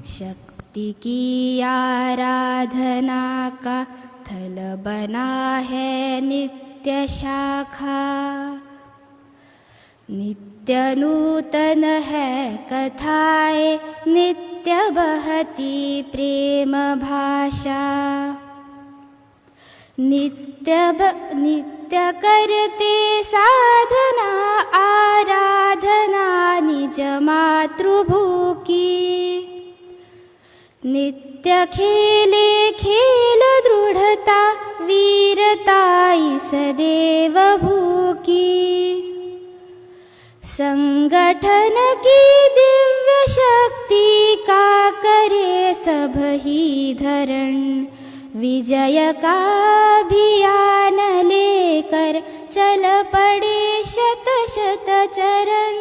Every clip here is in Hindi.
शक्ति की आराधना का थल बना है नित्य शाखा। नित्य नूतन है कथाएं, नित्य बहती प्रेम भाषा। नित्य करते साधना आराधना निज मातृभू की। नित्य खेले खेल दृढ़ता वीरता इस देवभू की। संगठन की दिव्य शक्ति का करे सब ही धरण। विजय का अभियान लेकर चल पड़े शत शत चरण।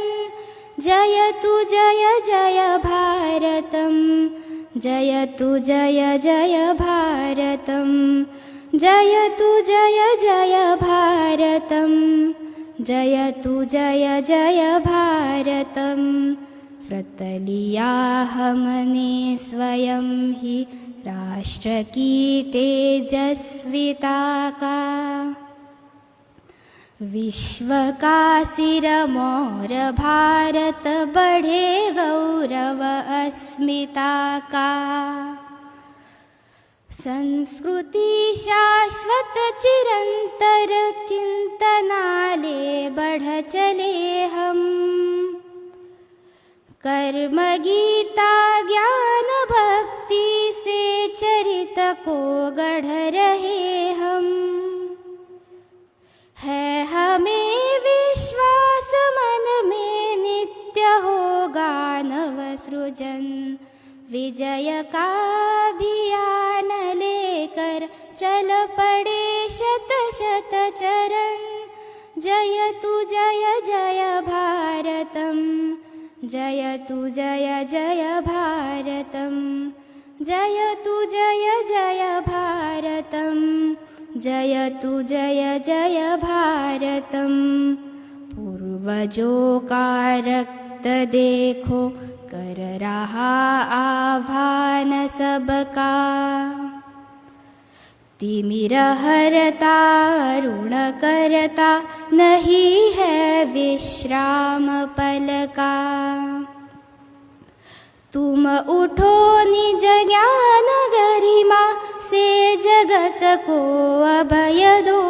जयतु जय जय भारतम, जयतु जय जय भारतम, जयतु जय जय भारतम, जयतु जय जय भारतम। व्रत लिया हमने स्वयं ही राष्ट्र की तेजस्विता का। विश्व का सिरमौर भारत बढ़े गौरव अस्मिता का। संस्कृति शाश्वत चिरंतर चिंतनाले बढ़ चले हम। कर्म गीता ज्ञान भक्ति से चरित को गढ़ रहे हम। है हमें विश्वास मन में नित्य होगा नव सृजन। विजय का अभियान लेकर चल पड़े शत शत चरण। जयतु जय जय भारतम, जयतु जय जय भारतम, जयतु जय जय भारतम, जयतु जय जय भारतम। पूर्वजों का रक्त देखो कर रहा आह्वान सबका। तिमिर हरता ऋण करता नहीं है विश्राम पल का। तुम उठो निज ज्ञान गरिमा से जगत को अभय दो।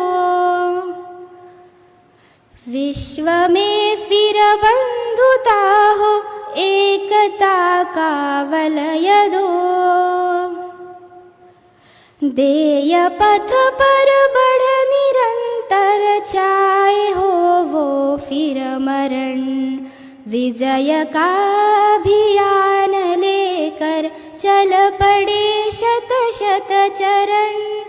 विश्व में फिर बंधुता हो एकता का वलय दो। देय पथ पर बढ़ निरंतर चाहे हो वो फिर मरण। विजय का अभियान लेकर चल पड़े शत शत चरण।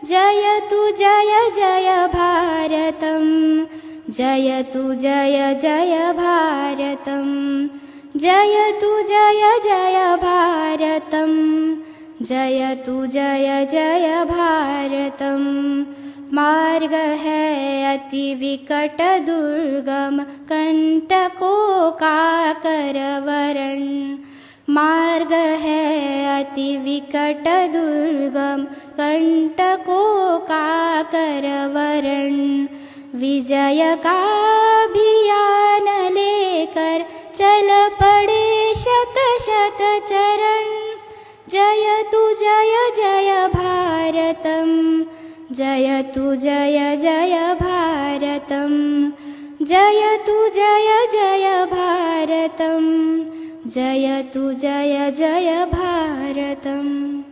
जयतु जय जय भारतम, जयतु जय जय भारतम, जयतु जय जय भारतम, जयतु जय जय भारतम। मार्ग है अति विकट दुर्गम कंटकों का करवरण। मार्ग है अति विकट दुर्गम कंटकों का करवरण। विजय का अभियान लेकर चल पड़े शत शत चरण। जयतु जय जय भारतम, जयतु जय जय भारतम, जयतु जय जय भारतम, जयतु जय जय भारतम।